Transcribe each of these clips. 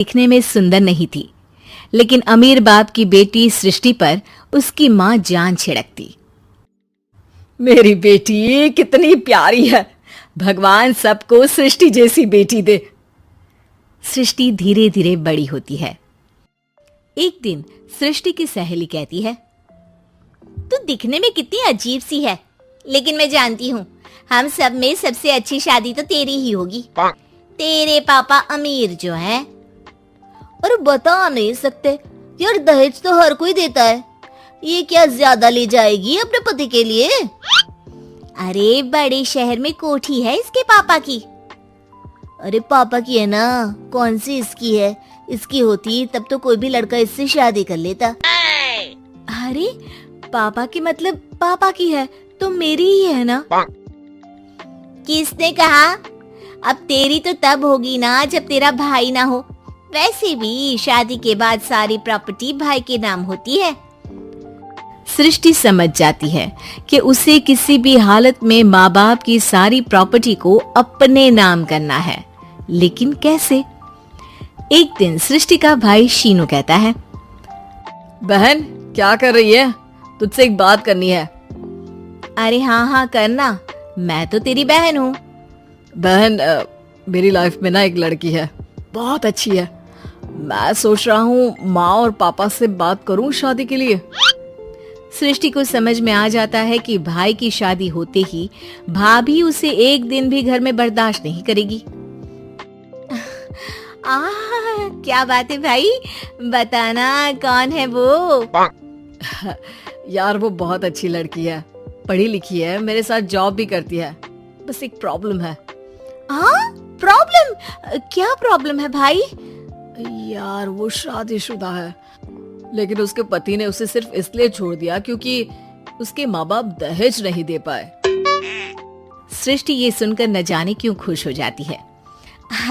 दिखने में सुंदर नहीं थी, लेकिन अमीर बाप की बेटी सृष्टि पर उसकी माँ जान छिड़कती। मेरी बेटी कितनी प्यारी है, भगवान सबको सृष्टि जैसी बेटी दे। सृष्टि धीरे धीरे बड़ी होती है। एक दिन सृष्टि की सहेली कहती है, तू दिखने में कितनी अजीब सी है, लेकिन मैं जानती हूँ हम सब में सबसे अच्छी शादी तो तेरी ही होगी। तेरे पापा अमीर जो है। और बता नहीं सकते यार, दहेज तो हर कोई देता है, ये क्या ज्यादा ले जाएगी अपने पति के लिए? अरे बड़े शहर में कोठी है इसके पापा की। अरे पापा की है ना, कौन सी इसकी है? इसकी होती तब तो कोई भी लड़का इससे शादी कर लेता। अरे पापा की मतलब पापा की है तो मेरी ही है ना? किसने कहा? अब तेरी तो तब होगी ना जब तेरा भाई ना हो। वैसे भी शादी के बाद सारी प्रॉपर्टी भाई के नाम होती है। सृष्टि समझ जाती है कि उसे किसी भी हालत में माँ बाप की सारी प्रॉपर्टी को अपने नाम करना है, लेकिन कैसे? एक दिन सृष्टि का भाई शीनू कहता है, बहन क्या कर रही है? तुझसे एक बात करनी है। अरे हाँ करना, मैं तो तेरी बहन हूँ। बहन मेरी लाइफ में ना एक लड़की है, बहुत अच्छी है। मैं सोच रहा हूँ माँ और पापा से बात करूँ शादी के लिए। सृष्टि को समझ में आ जाता है कि भाई की शादी होते ही भाभी उसे एक दिन भी घर में बर्दाश्त नहीं करेगी। क्या बात है भाई, बताना कौन है वो? यार वो बहुत अच्छी लड़की है, पढ़ी लिखी है, मेरे साथ जॉब भी करती है। बस एक प्रॉब्लम है। प्रॉब्लम? क्या प्रॉब्लम है भाई? यार वो शादीशुदा है, लेकिन उसके पति ने उसे सिर्फ इसलिए छोड़ दिया क्योंकि उसके माँ बाप दहेज नहीं दे पाए। सृष्टि ये सुनकर न जाने क्यों खुश हो जाती है।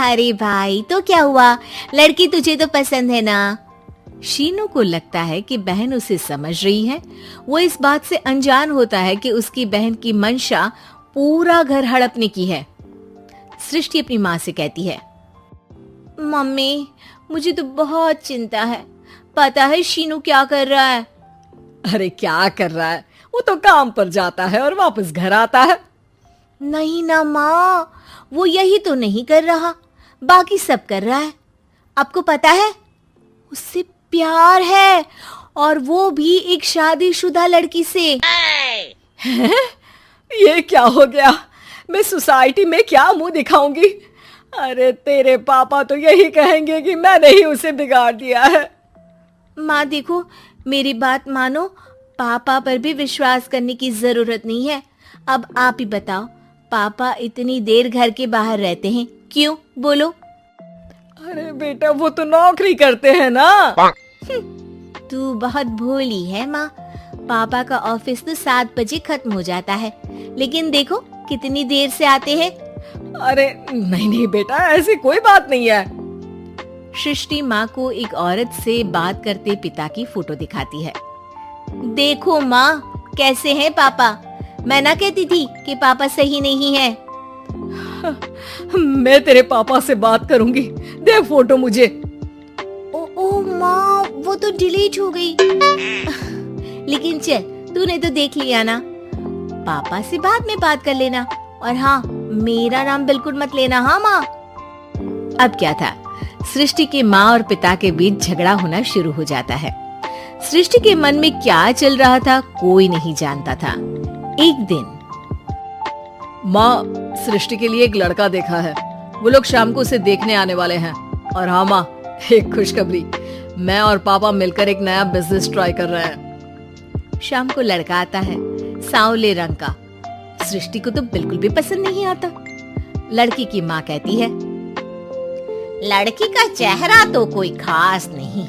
अरे भाई तो क्या हुआ, लड़की तुझे तो पसंद है ना? शीनू को लगता है कि बहन उसे समझ रही है। वो इस बात से अनजान होता है कि उसकी बहन की मंशा पूरा घर हड़पने की है। सृष्टि अपनी माँ से कहती है, मम्मी मुझे तो बहुत चिंता है। पता है शीनू क्या कर रहा है? अरे क्या कर रहा है? वो तो काम पर जाता है और वापस घर आता है। नहीं ना माँ, वो यही तो नहीं कर रहा, बाकी सब कर रहा है। आपको पता है उससे प्यार है, और वो भी एक शादीशुदा लड़की से। ये क्या हो गया? मैं सोसाइटी में क्या मुंह दिखाऊंगी? अरे तेरे पापा तो यही कहेंगे कि मैंने ही उसे बिगाड़ दिया है। माँ देखो, मेरी बात मानो, पापा पर भी विश्वास करने की जरूरत नहीं है। अब आप ही बताओ, पापा इतनी देर घर के बाहर रहते हैं क्यों? बोलो। अरे बेटा वो तो नौकरी करते हैं ना। तू बहुत भोली है माँ। पापा का ऑफिस तो 7 बजे खत्म हो जाता है, लेकिन देखो कितनी देर से आते हैं। अरे नहीं बेटा, ऐसी कोई बात नहीं है। सृष्टि माँ को एक औरत से बात करते पिता की फोटो दिखाती है। देखो माँ कैसे हैं पापा। मैं ना कहती थी कि पापा सही नहीं है। मैं तेरे पापा से बात करूंगी, दे फोटो मुझे। ओ माँ, वो तो डिलीट हो गई। लेकिन चल, तूने तो देख लिया ना। पापा से बाद में बात कर लेना, और हाँ मेरा नाम बिल्कुल मत लेना। हाँ माँ। अब क्या था, सृष्टि के माँ और पिता के बीच झगड़ा होना शुरू हो जाता है। सृष्टि के मन में क्या चल रहा था कोई नहीं जानता था। एक दिन, माँ सृष्टि के लिए एक लड़का देखा है, वो लोग शाम को उसे देखने आने वाले हैं। और हाँ माँ, एक खुशखबरी, मैं और पापा मिलकर एक नया बिजनेस ट्राई कर रहे हैं। शाम को लड़का आता है, सांवले रंग का। सृष्टि को तो बिल्कुल भी पसंद नहीं आता। लड़की की माँ कहती है, लड़की का चेहरा तो कोई खास नहीं,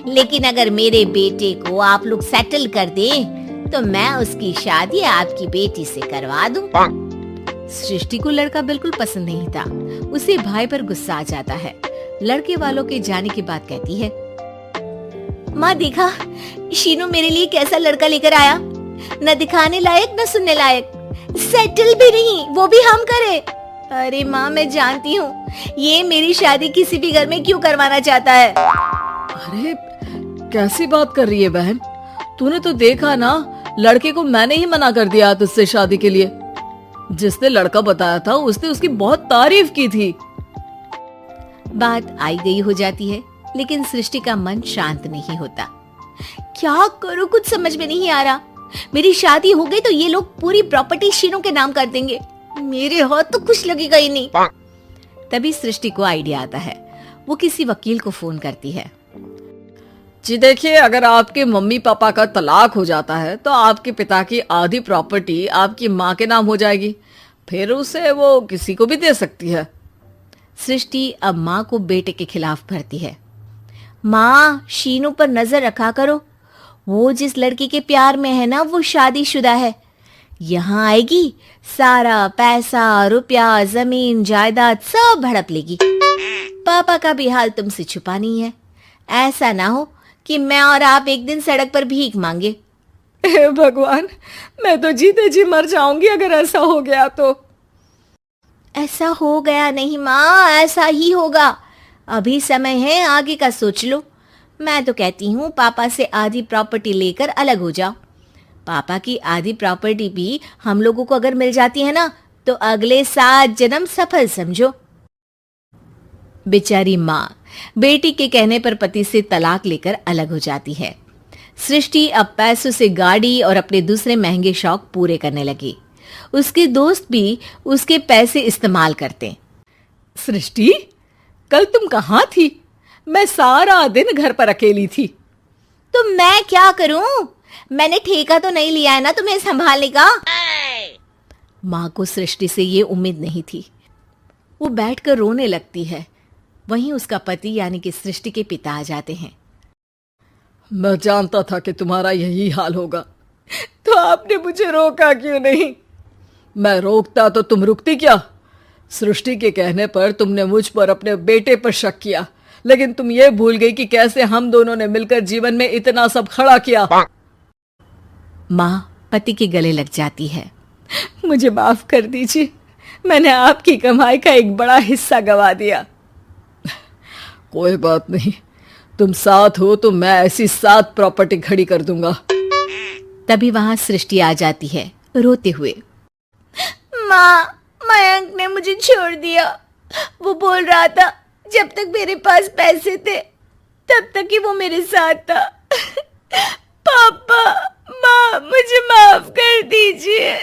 लेकिन अगर मेरे बेटे को आप लोग सेटल कर दें तो मैं उसकी शादी आपकी बेटी से करवा दूं। सृष्टि को लड़का बिल्कुल पसंद नहीं था। उसे भाई पर गुस्सा आ जाता है। लड़के वालों के जाने की बात कहती है, माँ देखा शीनू मेरे लिए कैसा लड़का लेकर आया, न दिखाने लायक न सुनने लायक, सेटल भी नहीं, वो भी हम करे। अरे माँ, मैं जानती हूँ ये मेरी शादी किसी भी घर में क्यों करवाना चाहता है। अरे कैसी बात कर रही है बहन, तूने तो देखा ना, लड़के को मैंने ही मना कर दिया तुझसे शादी के लिए। जिसने लड़का बताया था उसने उसकी बहुत तारीफ की थी। बात आई गई हो जाती है, लेकिन सृष्टि का मन शांत नहीं होता। क्या करूँ, कुछ समझ में नहीं आ रहा। मेरी शादी हो गई तो ये लोग पूरी प्रॉपर्टी शीनू के नाम कर देंगे, मेरे हाथ तो कुछ लगेगा ही नहीं। तभी सृष्टि को आइडिया आता है। वो किसी वकील को फोन करती है। जी देखिए, अगर आपके मम्मी पापा का तलाक हो जाता है तो आपके पिता की आधी प्रॉपर्टी आपकी माँ के नाम हो जाएगी, फिर उसे वो किसी को भी दे सकती है। सृष्टि अब माँ को बेटे के खिलाफ भरती है। माँ, शीनू पर नजर रखा करो, वो जिस लड़की के प्यार में है ना, वो शादीशुदा है। यहाँ आएगी, सारा पैसा, रुपया, जमीन, जायदाद सब हड़प लेगी। पापा का भी हाल तुमसे छुपा नहीं है। ऐसा ना हो कि मैं और आप एक दिन सड़क पर भीख मांगे। हे भगवान, मैं तो जीते जी मर जाऊंगी अगर ऐसा हो गया तो। ऐसा हो गया नहीं माँ, ऐसा ही होगा। अभी समय है, आगे का सोच लो। मैं तो कहती हूँ पापा से आधी प्रॉपर्टी लेकर अलग हो जाओ। पापा की आधी प्रॉपर्टी भी हम लोगों को अगर मिल जाती है ना, तो अगले 7 जन्म सफल समझो। बेचारी माँ बेटी के कहने पर पति से तलाक लेकर अलग हो जाती है। सृष्टि अब पैसों से गाड़ी और अपने दूसरे महंगे शौक पूरे करने लगी। उसके दोस्त भी उसके पैसे इस्तेमाल करते। सृष्टि, कल तुम कहाँ थी? मैं सारा दिन घर पर अकेली थी। तो मैं क्या करूं? मैंने ठेका तो नहीं लिया है ना तुम्हें संभालने का। माँ को सृष्टि से ये उम्मीद नहीं थी। वो बैठकर रोने लगती है। वहीं उसका पति यानी कि सृष्टि के पिता आ जाते हैं। मैं जानता था कि तुम्हारा यही हाल होगा, तो आपने मुझे रोका क्यों नहीं? मैं रोकता तो तुम रुकती क्या? सृष्टि के कहने पर तुमने मुझ पर, अपने बेटे पर शक किया, लेकिन तुम ये भूल गई कि कैसे हम दोनों ने मिलकर जीवन में इतना सब खड़ा किया। माँ पति के गले लग जाती है। मुझे माफ कर दीजिए, मैंने आपकी कमाई का एक बड़ा हिस्सा गवा दिया। कोई बात नहीं, तुम साथ हो तो मैं ऐसी 7 प्रॉपर्टी खड़ी कर दूंगा। तभी वहां सृष्टि आ जाती है रोते हुए। माँ, मयंक ने मुझे छोड़ दिया। वो बोल रहा था जब तक मेरे पास पैसे थे तब तक ही वो मेरे साथ था। पापा, माँ, मुझे माफ कर दीजिए।